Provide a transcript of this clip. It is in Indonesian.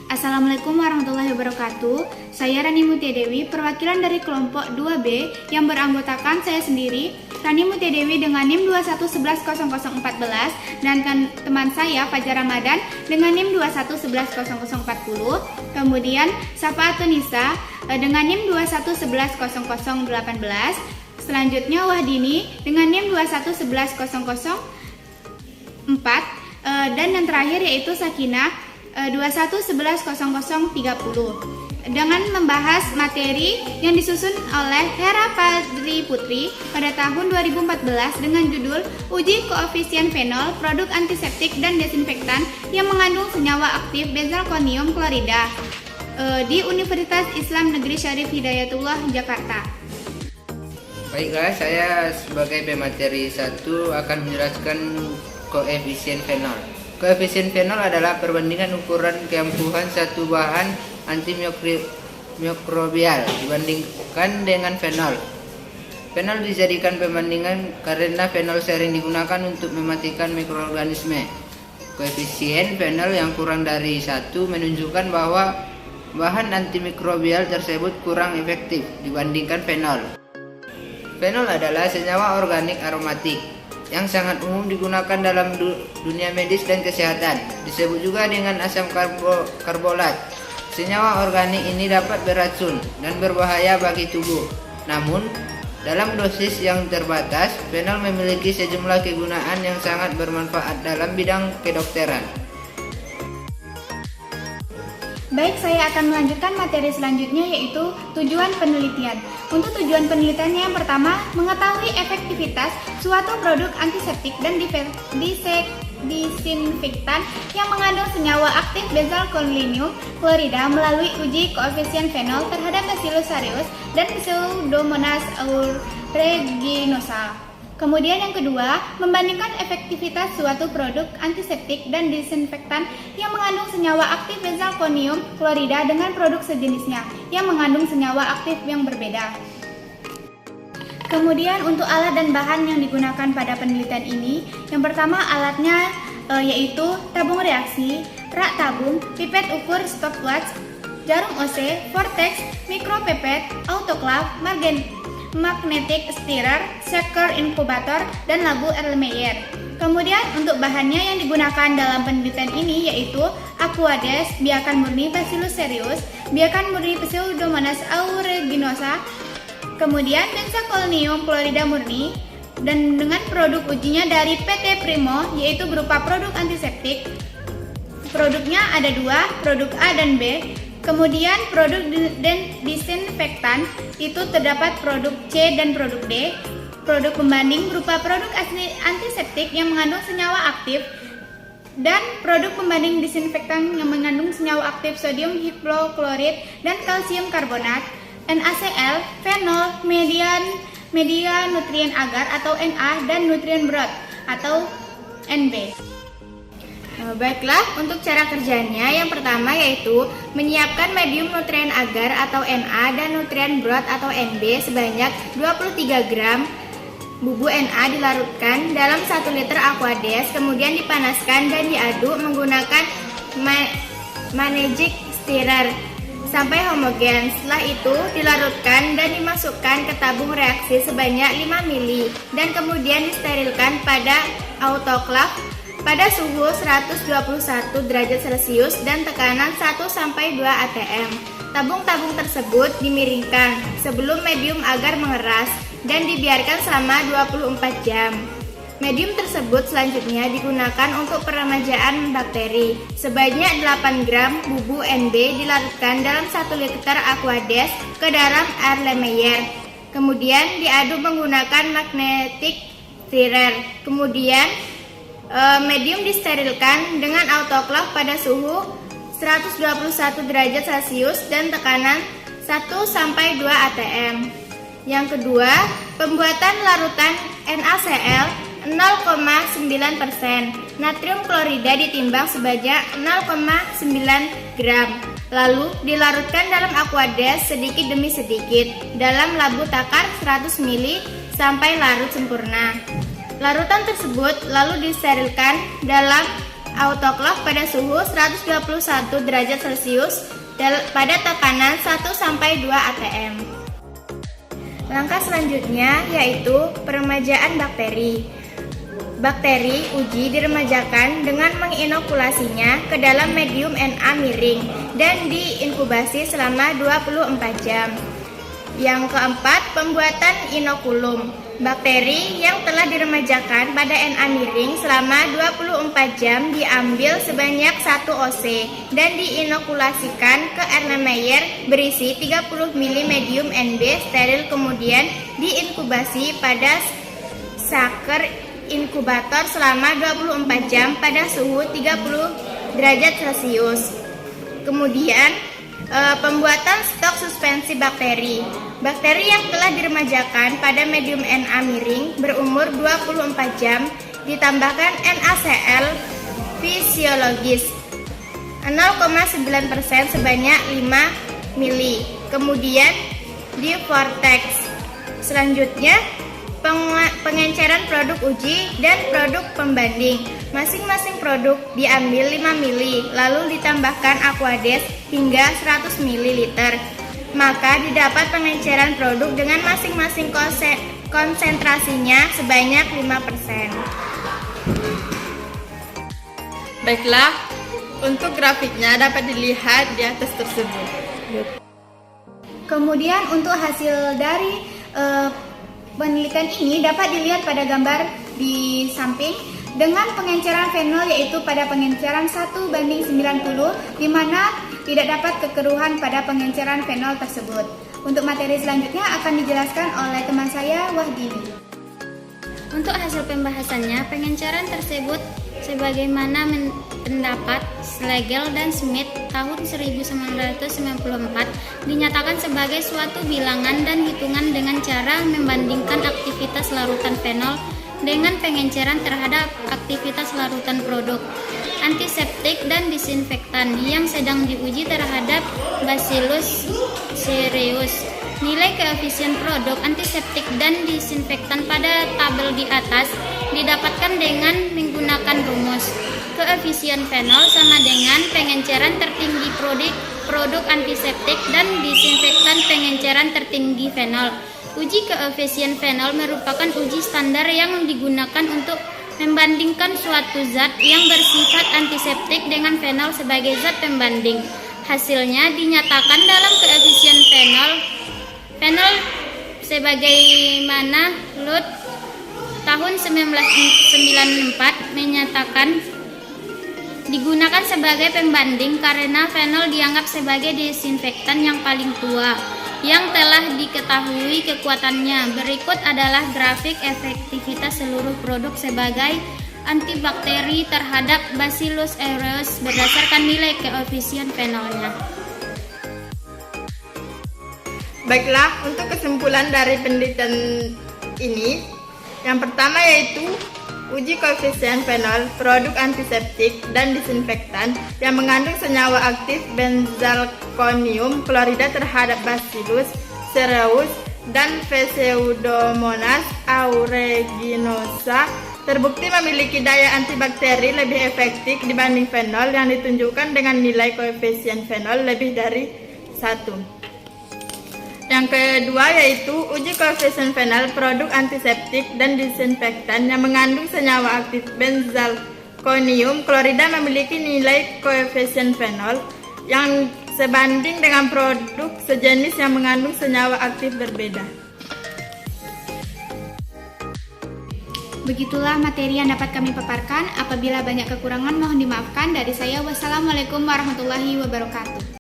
Assalamualaikum warahmatullahi wabarakatuh. Saya Rani Mutia Dewi, perwakilan dari kelompok 2B yang beranggotakan saya sendiri, Rani Mutia Dewi dengan NIM 21110014 dan teman saya Fajar Ramadan dengan NIM 21110040. Kemudian Safaat Nisa dengan NIM 21110018. Selanjutnya Wahdini dengan NIM 21110004 dan yang terakhir yaitu Sakinah 21110030 dengan membahas materi yang disusun oleh Hera Fadri Putri pada tahun 2014 dengan judul Uji Koefisien Fenol, Produk Antiseptik dan Desinfektan yang mengandung senyawa aktif benzalkonium klorida di Universitas Islam Negeri Syarif Hidayatullah, Jakarta. Baiklah, saya sebagai pemateri 1 akan menjelaskan koefisien fenol. Koefisien fenol adalah perbandingan ukuran keampuhan satu bahan antimikrobial dibandingkan dengan fenol. Fenol dijadikan perbandingan karena fenol sering digunakan untuk mematikan mikroorganisme. Koefisien fenol yang kurang dari 1 menunjukkan bahwa bahan antimikrobial tersebut kurang efektif dibandingkan fenol. Fenol adalah senyawa organik aromatik yang sangat umum digunakan dalam dunia medis dan kesehatan. Disebut juga dengan asam karbolat. Senyawa organik ini dapat beracun dan berbahaya bagi tubuh. Namun, dalam dosis yang terbatas, fenol memiliki sejumlah kegunaan yang sangat bermanfaat dalam bidang kedokteran. Baik, saya akan melanjutkan materi selanjutnya yaitu tujuan penelitian. Untuk tujuan penelitiannya yang pertama, mengetahui efektivitas suatu produk antiseptik dan disinfektan yang mengandung senyawa aktif benzalkonium klorida melalui uji koefisien fenol terhadap Bacillus cereus dan Pseudomonas aeruginosa. Kemudian yang kedua, membandingkan efektivitas suatu produk antiseptik dan disinfektan yang mengandung senyawa aktif benzalkonium klorida dengan produk sejenisnya yang mengandung senyawa aktif yang berbeda. Kemudian untuk alat dan bahan yang digunakan pada penelitian ini, yang pertama alatnya yaitu tabung reaksi, rak tabung, pipet ukur stopwatch, jarum OC, vortex, mikropipet, autoclave, magnetic stirrer, shaker inkubator, dan labu Erlenmeyer. Kemudian untuk bahannya yang digunakan dalam penelitian ini yaitu Aquades, biakan murni Bacillus cereus, biakan murni Pseudomonas aeruginosa, kemudian benzalkonium klorida murni, dan dengan produk ujinya dari PT Primo yaitu berupa produk antiseptik. Produknya ada dua, produk A dan B. Kemudian produk disinfektan itu terdapat produk C dan produk D. Produk pembanding berupa produk antiseptik yang mengandung senyawa aktif dan produk pembanding disinfektan yang mengandung senyawa aktif sodium hipoklorit dan kalsium karbonat, NaCl, fenol, media nutrien agar atau Na, dan nutrien broth atau NB. Baiklah, untuk cara kerjanya yang pertama yaitu menyiapkan medium nutrien agar atau Na dan nutrien broth atau NB sebanyak 23 gram. Bubuk Na dilarutkan dalam 1 liter Aquades, kemudian dipanaskan dan diaduk menggunakan magnetic stirrer sampai homogen. Setelah itu dilarutkan dan dimasukkan ke tabung reaksi sebanyak 5 ml dan kemudian disterilkan pada autoclave pada suhu 121 derajat Celcius dan tekanan 1-2 atm. Tabung-tabung tersebut dimiringkan sebelum medium agar mengeras dan dibiarkan selama 24 jam. Medium tersebut selanjutnya digunakan untuk peremajaan bakteri. Sebanyak 8 gram bubuk NB dilarutkan dalam 1 liter Aquades ke dalam Erlenmeyer. Kemudian diaduk menggunakan magnetic stirrer. Kemudian medium disterilkan dengan autoclave pada suhu 121 derajat Celcius dan tekanan 1-2 atm. Yang kedua, pembuatan larutan NaCl 0,9%. Natrium klorida ditimbang sebanyak 0,9 gram. Lalu dilarutkan dalam Aquades sedikit demi sedikit dalam labu takar 100 ml sampai larut sempurna. Larutan tersebut lalu disterilkan dalam autoclave pada suhu 121 derajat Celcius pada tekanan 1-2 atm. Langkah selanjutnya yaitu peremajaan bakteri. Bakteri uji diremajakan dengan menginokulasinya ke dalam medium Na miring dan diinkubasi selama 24 jam. Yang keempat, pembuatan inokulum. Bakteri yang telah diremajakan pada Na miring selama 24 jam diambil sebanyak 1 OC dan diinokulasikan ke Erlenmeyer berisi 30 ml medium NB steril, kemudian diinkubasi pada saker inkubator selama 24 jam pada suhu 30 derajat Celcius. Kemudian pembuatan stok suspensi bakteri. Bakteri yang telah diremajakan pada medium Na miring berumur 24 jam ditambahkan NaCl fisiologis 0,9% sebanyak 5 ml. Kemudian di vortex. Selanjutnya pengenceran produk uji dan produk pembanding. Masing-masing produk diambil 5 ml lalu ditambahkan aquades hingga 100 ml. Maka didapat pengenceran produk dengan masing-masing konsentrasinya sebanyak 5%. Baiklah, untuk grafiknya dapat dilihat di atas tersebut. Kemudian untuk hasil dari penelitian ini dapat dilihat pada gambar di samping dengan pengenceran fenol yaitu pada pengenceran 1:90 di mana tidak dapat kekeruhan pada pengenceran fenol tersebut. Untuk materi selanjutnya akan dijelaskan oleh teman saya Wahdini. Untuk hasil pembahasannya, pengenceran tersebut sebagaimana pendapat Schlegel dan Smith tahun 1994 dinyatakan sebagai suatu bilangan dan hitungan dengan cara membandingkan aktivitas larutan fenol dengan pengenceran terhadap aktivitas larutan produk antiseptik dan disinfektan yang sedang diuji terhadap Bacillus cereus. Nilai koefisien produk antiseptik dan disinfektan pada tabel di atas didapatkan dengan menggunakan rumus. Koefisien fenol sama dengan pengenceran tertinggi produk antiseptik dan disinfektan pengenceran tertinggi fenol. Uji koefisien fenol merupakan uji standar yang digunakan untuk membandingkan suatu zat yang bersifat antiseptik dengan fenol sebagai zat pembanding. Hasilnya dinyatakan dalam koefisien fenol sebagaimana Lutz tahun 1994 menyatakan digunakan sebagai pembanding karena fenol dianggap sebagai desinfektan yang paling tua yang telah diketahui kekuatannya. Berikut adalah grafik efektivitas seluruh produk sebagai antibakteri terhadap Bacillus aureus berdasarkan nilai koefisien fenolnya. Baiklah, untuk kesimpulan dari penelitian ini, yang pertama yaitu uji koefisien fenol produk antiseptik dan disinfektan yang mengandung senyawa aktif benzalkonium klorida terhadap Bacillus cereus dan Pseudomonas aeruginosa terbukti memiliki daya antibakteri lebih efektif dibanding fenol yang ditunjukkan dengan nilai koefisien fenol lebih dari 1. Yang kedua yaitu uji koefisien fenol produk antiseptik dan disinfektan yang mengandung senyawa aktif benzalkonium klorida memiliki nilai koefisien fenol yang sebanding dengan produk sejenis yang mengandung senyawa aktif berbeda. Begitulah materi yang dapat kami paparkan. Apabila banyak kekurangan mohon dimaafkan. Dari saya, wassalamualaikum warahmatullahi wabarakatuh.